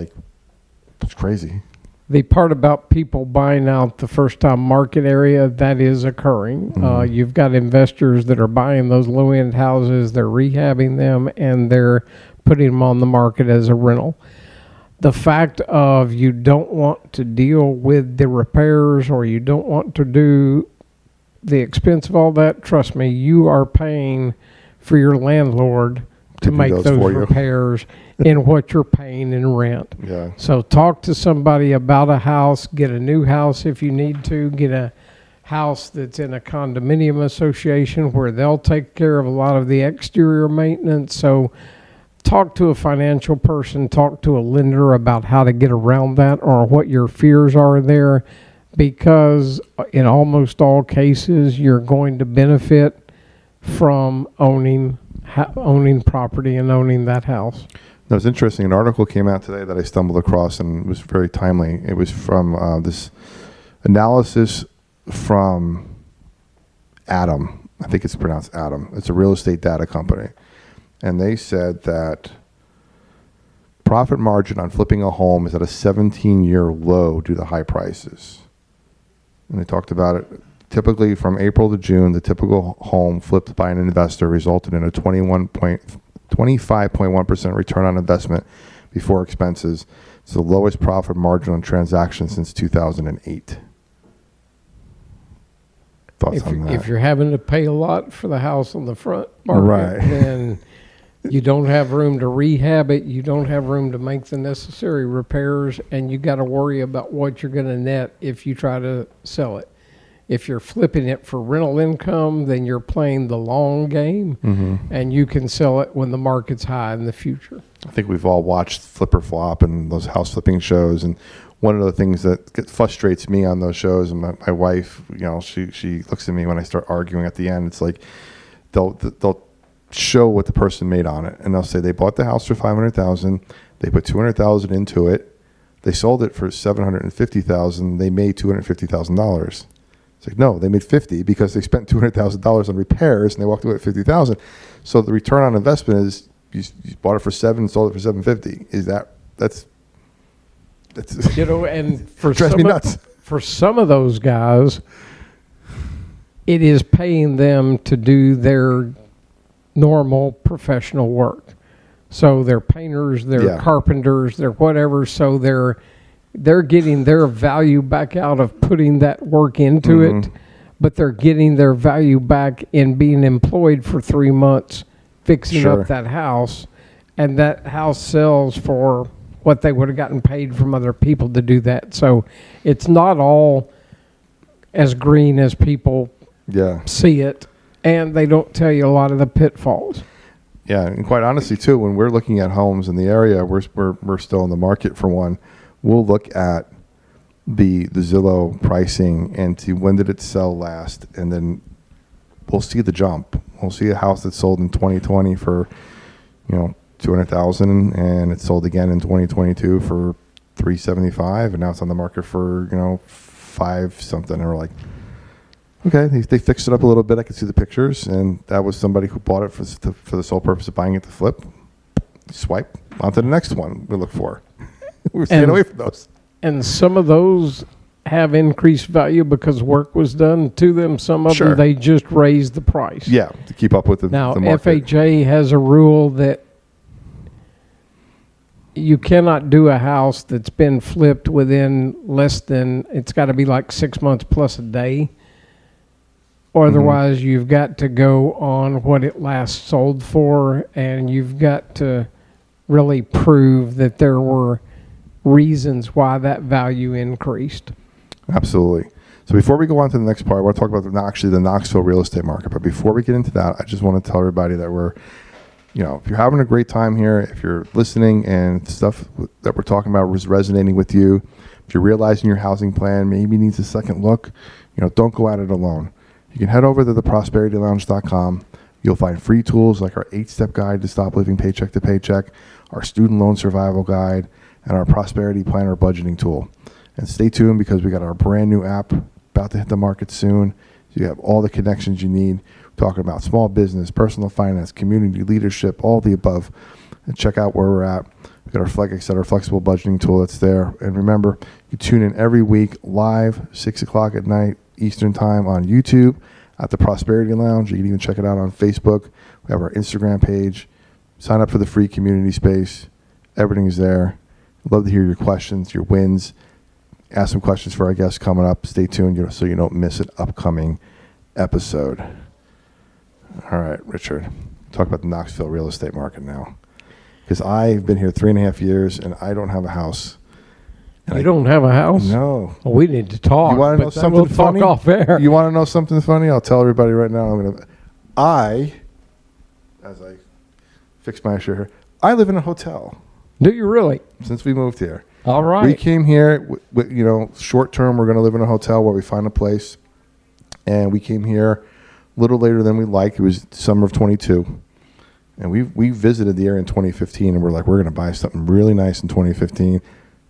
crazy. The part about people buying out the first-time market area, that is occurring. You've got investors that are buying those low-end houses, they're rehabbing them, and they're putting them on the market as a rental. The fact of you don't want to deal with the repairs or you don't want to do the expense of all that, trust me, you are paying for your landlord to make those repairs in what you're paying in rent. Yeah. So talk to somebody about a house, get a new house if you need to, get a house that's in a condominium association where they'll take care of a lot of the exterior maintenance. So talk to a financial person, talk to a lender about how to get around that or what your fears are there, because in almost all cases you're going to benefit from owning property and owning that house. That was interesting. An article came out today that I stumbled across and was very timely. It was from this analysis from Adam. I think it's pronounced Adam. It's a real estate data company. And they said that profit margin on flipping a home is at a 17-year low due to high prices. And they talked about it Typically, from April to June, the typical home flipped by an investor resulted in a 25.1% return on investment before expenses. It's the lowest profit margin on transactions since 2008. Thoughts on that? If you're having to pay a lot for the house on the front market, Right. then you don't have room to rehab it. You don't have room to make the necessary repairs, and you got to worry about what you're going to net if you try to sell it. If you're flipping it for rental income, then you're playing the long game, and you can sell it when the market's high in the future. I think we've all watched Flip or Flop and those house flipping shows, and one of the things that frustrates me on those shows, and my wife, she looks at me when I start arguing at the end. It's like they'll show what the person made on it, and they'll say they bought the house for $500,000, they put $200,000 into it, they sold it for $750,000, they made $250,000. It's like, no, they made $50 because they spent $200,000 on repairs and they walked away with $50,000. So the return on investment is you bought it for $7 and sold it for $750. Is that's And for drives me nuts. For some of those guys, it is paying them to do their normal professional work. So they're painters, they're carpenters, they're whatever. So they're getting their value back out of putting that work into it, but they're getting their value back in being employed for 3 months fixing up that house, and that house sells for what they would have gotten paid from other people to do that. So it's not all as green as people see it, and they don't tell you a lot of the pitfalls. Yeah, and quite honestly too, when we're looking at homes in the area, we're still in the market for one. We'll look at the Zillow pricing and see when did it sell last, and then we'll see the jump. We'll see a house that sold in 2020 for $200,000, and it sold again in 2022 for $375,000, and now it's on the market for $5 something. And we're like, okay, they fixed it up a little bit. I could see the pictures, and that was somebody who bought it for the sole purpose of buying it to flip. Swipe on to the next one we look for. We're staying away from those. And some of those have increased value because work was done to them. Some of them, they just raised the price. Yeah, to keep up with the market. Now, FHA has a rule that you cannot do a house that's been flipped within less than, it's got to be like 6 months plus a day. Or otherwise, you've got to go on what it last sold for, and you've got to really prove that there were reasons why that value increased. Absolutely. So before we go on to the next part, I want to talk about the Knoxville real estate market. But before we get into that, I just want to tell everybody that we're, if you're having a great time here, if you're listening and stuff that we're talking about is resonating with you, if you're realizing your housing plan maybe needs a second look, don't go at it alone. You can head over to theprosperitylounge.com. You'll find free tools like our 8-step guide to stop living paycheck to paycheck, our student loan survival guide, and our prosperity planner budgeting tool. And stay tuned because we got our brand new app about to hit the market soon. So you have all the connections you need. We're talking about small business, personal finance, community leadership, all the above. And check out where we're at. We got our our flexible budgeting tool that's there. And remember, you tune in every week live, 6 o'clock at night Eastern time on YouTube at the Prosperity Lounge. You can even check it out on Facebook. We have our Instagram page. Sign up for the free community space. Everything is there. I'd love to hear your questions, your wins. Ask some questions for our guests coming up. Stay tuned so you don't miss an upcoming episode. All right, Richard. Talk about the Knoxville real estate market now. Because I've been here 3.5 years, and I don't have a house. You don't have a house? No. Well, we need to talk. You want to know something funny? Talk off air. You want to know something funny? I'll tell everybody right now. As I fix my shirt here, I live in a hotel. Do you really? Since we moved here. All right. We came here, short term, we're going to live in a hotel where we find a place. And we came here a little later than we liked. It was summer of 22. And we visited the area in 2015, and we're like, we're going to buy something really nice in 2015,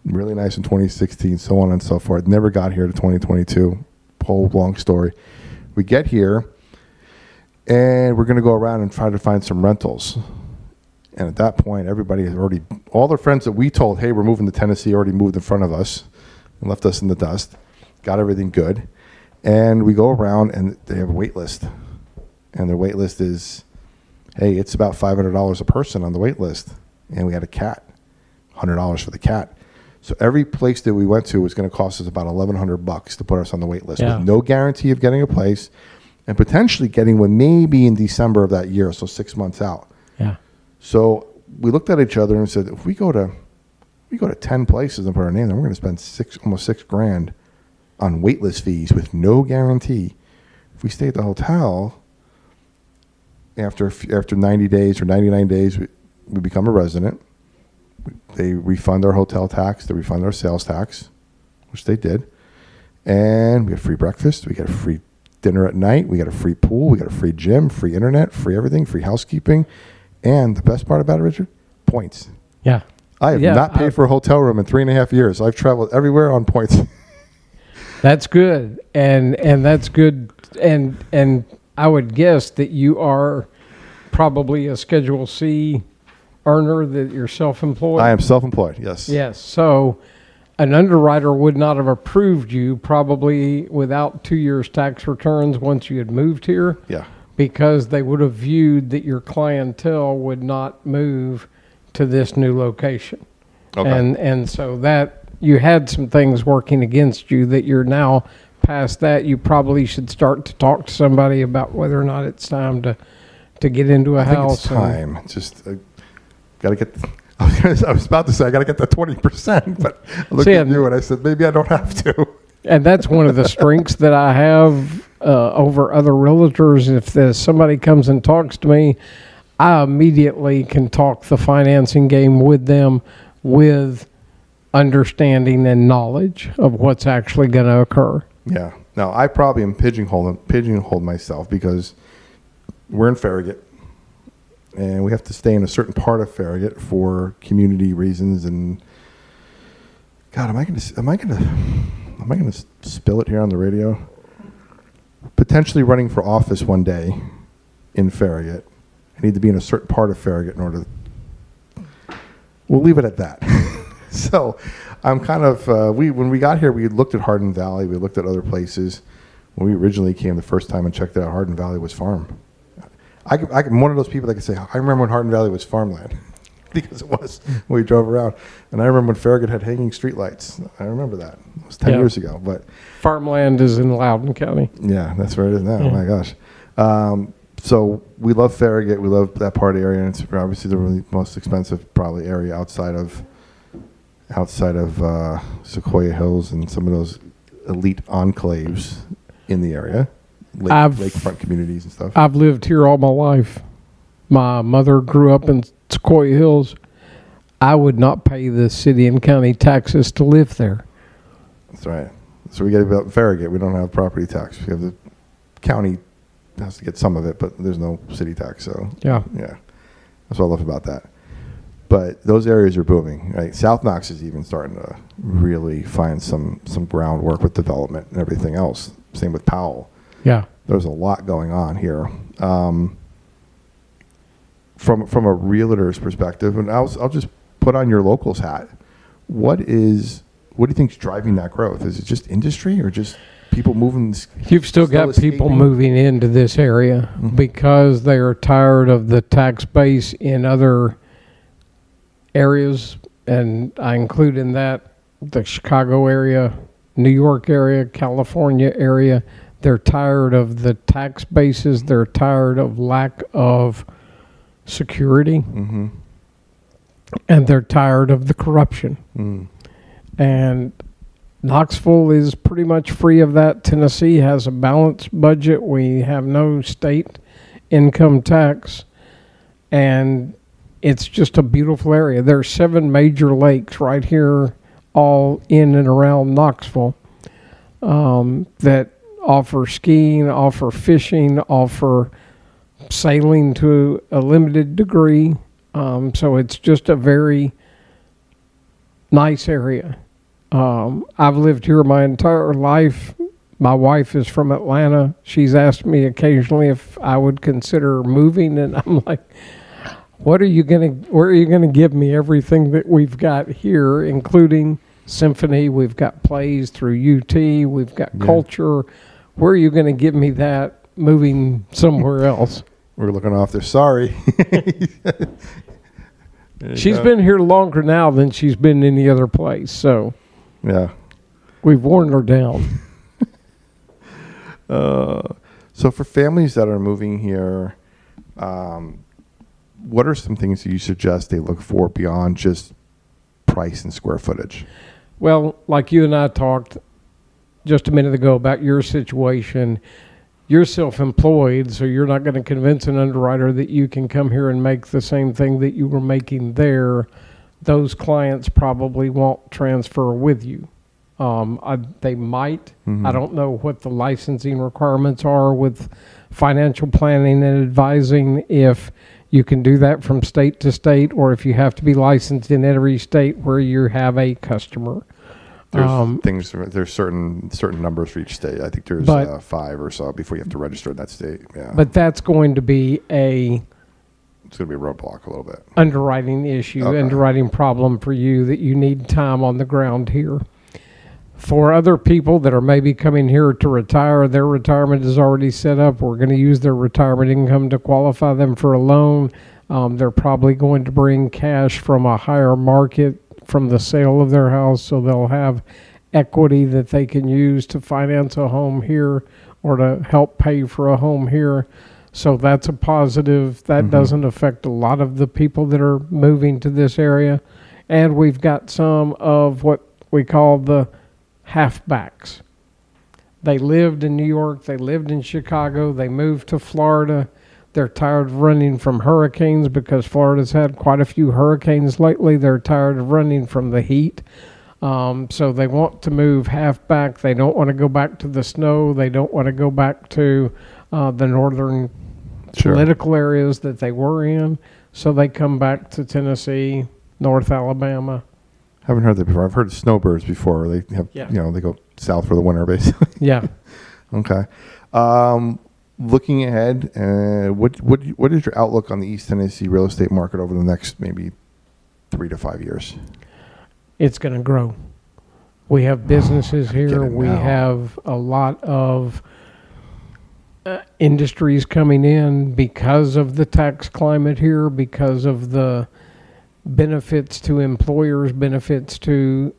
really nice in 2016, so on and so forth. Never got here to 2022. Whole long story. We get here, and we're going to go around and try to find some rentals. And at that point, everybody has already, all the friends that we told, hey, we're moving to Tennessee, already moved in front of us and left us in the dust. Got everything good. And we go around, and they have a wait list. And their wait list is, hey, it's about $500 a person on the wait list. And we had a cat, $100 for the cat. So every place that we went to was going to cost us about $1,100 to put us on the wait list, with no guarantee of getting a place, and potentially getting one maybe in December of that year, so 6 months out. Yeah. So we looked at each other and said, if we go to 10 places and put our name there, we're going to spend almost $6,000 on waitlist fees with no guarantee. If we stay at the hotel, after 90 days or 99 days, we become a resident. They refund our hotel tax, they refund our sales tax, which they did. And we get free breakfast, we get a free dinner at night, we get a free pool, we get a free gym, free internet, free everything, free housekeeping. And the best part about it, Richard, points. Yeah. I have not paid for a hotel room in 3.5 years. I've traveled everywhere on points. That's good. And that's good. And I would guess that you are probably a Schedule C earner, that you're self-employed. I am self-employed, yes. Yes. So an underwriter would not have approved you probably without 2 years tax returns once you had moved here. Yeah. Because they would have viewed that your clientele would not move to this new location. Okay. And so that you had some things working against you that you're now past that. You probably should start to talk to somebody about whether or not it's time to get into a house. It's time. Just got to get. I was about to say I got to get that 20%, but I looked at you and I said maybe I don't have to. And that's one of the strengths that I have over other realtors. If somebody comes and talks to me, I immediately can talk the financing game with them with understanding and knowledge of what's actually going to occur. Yeah. Now, I probably am pigeonholed myself because we're in Farragut, and we have to stay in a certain part of Farragut for community reasons. And God, am I going to spill it here on the radio? Potentially running for office one day in Farragut. I need to be in a certain part of Farragut in order to... We'll leave it at that. So I'm kind of... when we got here, we looked at Hardin Valley. We looked at other places. When we originally came the first time and checked it out, Hardin Valley was farm. I'm one of those people that can say, I remember when Hardin Valley was farmland. Because it was when we drove around. And I remember when Farragut had hanging streetlights. I remember that. It was 10 years ago. But farmland is in Loudoun County. Yeah, that's where it is now. Yeah. Oh, my gosh. So we love Farragut. We love that part of the area. And it's obviously the really most expensive probably area outside of Sequoia Hills and some of those elite enclaves in the area. Lakefront communities and stuff. I've lived here all my life. My mother grew up in Sequoia Hills. I would not pay the city and county taxes to live there. That's right. So we get about Farragut. We don't have property tax. We have the county has to get some of it, but there's no city tax. So yeah, that's what I love about that. But those areas are booming. Right? South Knox is even starting to really find some groundwork with development and everything else. Same with Powell. Yeah, there's a lot going on here. From a realtor's perspective, and I'll just put on your locals hat. What do you think is driving that growth? Is it just industry or just people moving? You've still got people moving into this area because they are tired of the tax base in other areas, and I include in that the Chicago area, New York area, California area. They're tired of the tax bases. They're tired of lack of security, and they're tired of the corruption. And Knoxville is pretty much free of that. Tennessee has a balanced budget. We have no state income tax, and it's just a beautiful area. There are 7 major lakes right here, all in and around Knoxville, that offer skiing, offer fishing, offer sailing to a limited degree. So it's just a very nice area. I've lived here my entire life. My wife is from Atlanta. She's asked me occasionally if I would consider moving, and I'm like, where are you gonna give me everything that we've got here, including symphony? We've got plays through UT. We've got culture. where are you going to give me that moving somewhere else? We're looking off there. Sorry. She's been here longer now than she's been any other place, so Yeah. we've worn her down. So for families that are moving here, what are some things that you suggest they look for beyond just price and square footage? Well, like you and I talked just a minute ago about your situation, you're self-employed, so you're not going to convince an underwriter that you can come here and make the same thing that you were making there. Those clients probably won't transfer with you. They might. I don't know what the licensing requirements are with financial planning and advising, if you can do that from state to state, or if you have to be licensed in every state where you have a customer. There's certain numbers for each state. I think there's 5 or so before you have to register in that state. Yeah. But that's going to be It's going to be a roadblock a little bit. underwriting issue, underwriting problem for you that you need time on the ground here. For other people that are maybe coming here to retire, their retirement is already set up. We're going to use their retirement income to qualify them for a loan. They're probably going to bring cash from a higher market from the sale of their house, so they'll have equity that they can use to finance a home here or to help pay for a home here. So that's a positive. That doesn't affect a lot of the people that are moving to this area. And we've got some of what we call the halfbacks. They lived in New York, they lived in Chicago, they moved to Florida. They're tired of running from hurricanes because Florida's had quite a few hurricanes lately. They're tired of running from the heat. So they want to move half back. They don't want to go back to the snow. They don't want to go back to the northern political areas that they were in. So they come back to Tennessee, North Alabama. Haven't heard that before. I've heard snowbirds before. They have, they go south for the winter, basically. Yeah. Okay. Looking ahead, what is your outlook on the East Tennessee real estate market over the next maybe 3 to 5 years? It's going to grow. We have businesses here. We have a lot of industries coming in because of the tax climate here, because of the benefits to employers, benefits to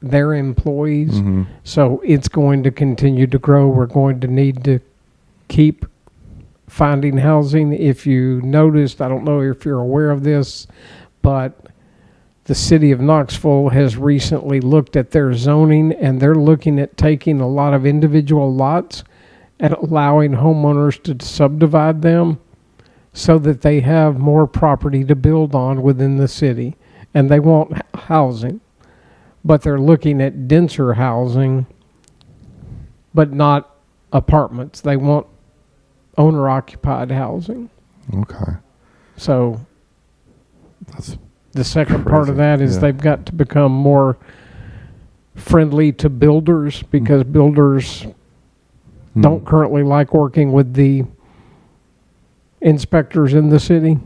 their employees. So it's going to continue to grow. We're going to need to keep finding housing. If you noticed, I don't know if you're aware of this, but the city of Knoxville has recently looked at their zoning, and they're looking at taking a lot of individual lots and allowing homeowners to subdivide them so that they have more property to build on within the city. And they want housing, but they're looking at denser housing, but not apartments. They want owner-occupied housing. Okay. So That's the second crazy. part of that is they've got to become more friendly to builders, because builders don't currently like working with the inspectors in the city,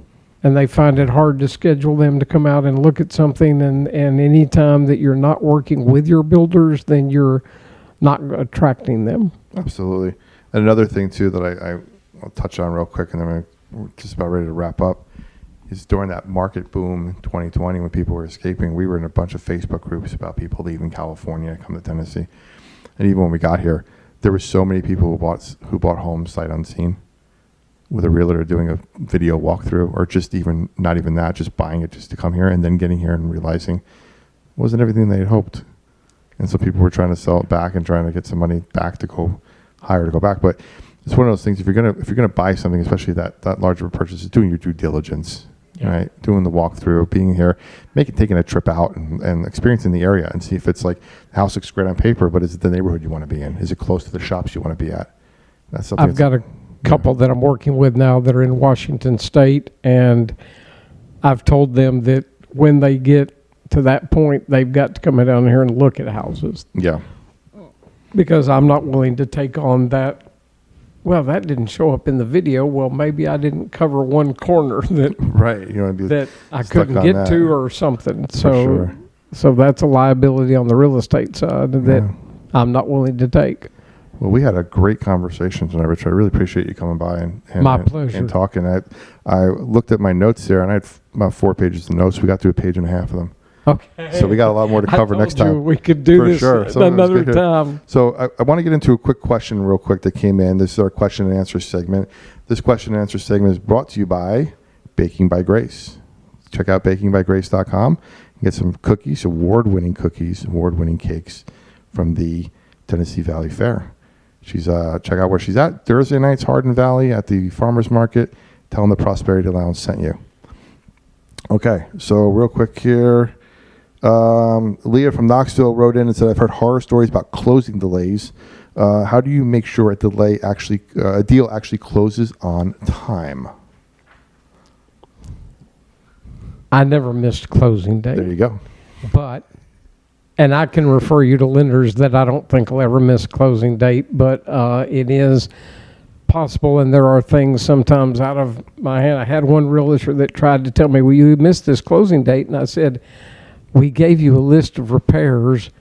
and they find it hard to schedule them to come out and look at something. And any time that you're not working with your builders, then you're not attracting them. Absolutely. And another thing too that I'll touch on real quick, and then we're just about ready to wrap up, is during that market boom in 2020 when people were escaping, we were in a bunch of Facebook groups about people leaving California to come to Tennessee. And even when we got here, there were so many people who bought homes sight unseen, with a realtor doing a video walkthrough, or just not even that, just buying it just to come here, and then getting here and realizing it wasn't everything they had hoped. And so people were trying to sell it back and trying to get some money back to go higher to go back. But it's one of those things, if you're gonna buy something, especially that large of a purchase, is doing your due diligence. Right, doing the walkthrough, being here, taking a trip out and experiencing the area, and see if it's like the house looks great on paper, but is it the neighborhood you want to be in? Is it close to the shops you want to be at? That's something. I've got a couple that I'm working with now that are in Washington State, and I've told them that when they get to that point, they've got to come down here and look at houses. Yeah. Because I'm not willing to take on that. Well, that didn't show up in the video. Well, maybe I didn't cover one corner that that I couldn't get to or something. So, so that's a liability on the real estate side that I'm not willing to take. Well, we had a great conversation tonight, Richard. I really appreciate you coming by My pleasure. and talking. I looked at my notes there, and I had about 4 pages of notes. We got through a page and a half of them. Okay. So we got a lot more to cover next time. We could do For this sure. Some of it was another good here. time. So I want to get into a quick question real quick that came in. This is our question and answer segment. This question and answer segment is brought to you by Baking by Grace. Check out bakingbygrace.com and get some cookies, award-winning cakes from the Tennessee Valley Fair. She's check out where she's at Thursday nights, Hardin Valley at the Farmers Market. Tell them the Prosperity Lounge sent you. Okay, so real quick here. Leah from Knoxville wrote in and said, I've heard horror stories about closing delays. How do you make sure a deal actually closes on time? I never missed closing date. There you go. And I can refer you to lenders that I don't think will ever miss closing date, but it is possible, and there are things sometimes out of my hand. I had one realtor that tried to tell me, well, you missed this closing date, and I said, we gave you a list of repairs,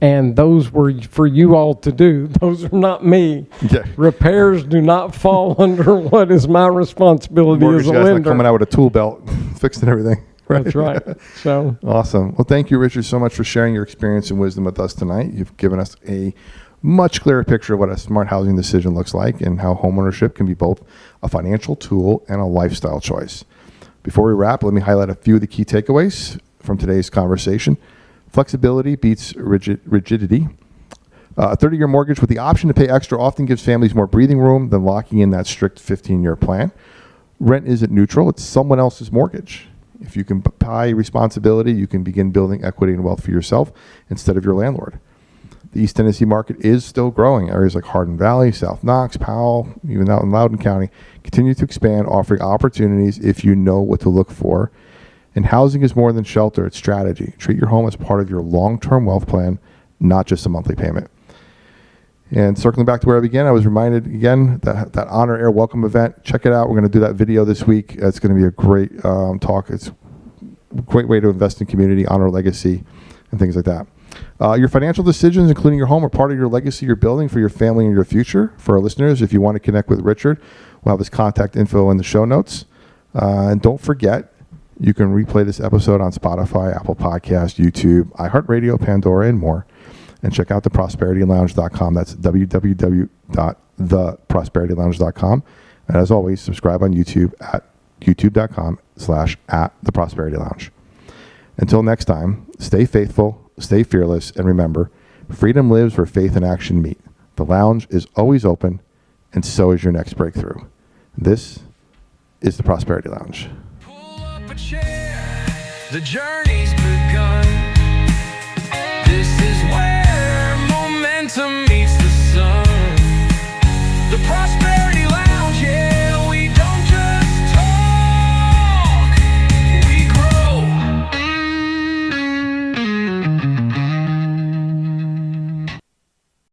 and those were for you all to do. Those are not me. Yeah. Repairs do not fall under what is my responsibility Mortgage as a guy's not lender. coming out with a tool belt, fixing everything. Right? That's right. So Awesome. Well, thank you, Richard, so much for sharing your experience and wisdom with us tonight. You've given us a much clearer picture of what a smart housing decision looks like and how homeownership can be both a financial tool and a lifestyle choice. Before we wrap, let me highlight a few of the key takeaways from today's conversation. Flexibility beats rigidity. A 30-year mortgage with the option to pay extra often gives families more breathing room than locking in that strict 15-year plan. Rent isn't neutral. It's someone else's mortgage. If you can buy responsibility, you can begin building equity and wealth for yourself instead of your landlord. The East Tennessee market is still growing. Areas like Hardin Valley, South Knox, Powell, even out in Loudoun County, continue to expand, offering opportunities if you know what to look for. And housing is more than shelter, it's strategy. Treat your home as part of your long-term wealth plan, not just a monthly payment. And circling back to where I began, I was reminded again that HonorAir welcome event. Check it out. We're going to do that video this week. It's going to be a great talk. It's a great way to invest in community, honor legacy, and things like that. Your financial decisions, including your home, are part of your legacy you're building for your family and your future. For our listeners, if you want to connect with Richard, we'll have his contact info in the show notes. And don't forget, you can replay this episode on Spotify, Apple Podcasts, YouTube, iHeartRadio, Pandora, and more. And check out theprosperitylounge.com. That's www.theprosperitylounge.com. And as always, subscribe on YouTube at youtube.com/@theprosperitylounge. Until next time, stay faithful, stay fearless, and remember, freedom lives where faith and action meet. The lounge is always open, and so is your next breakthrough. This is the Prosperity Lounge. Pull up a chair. The journey's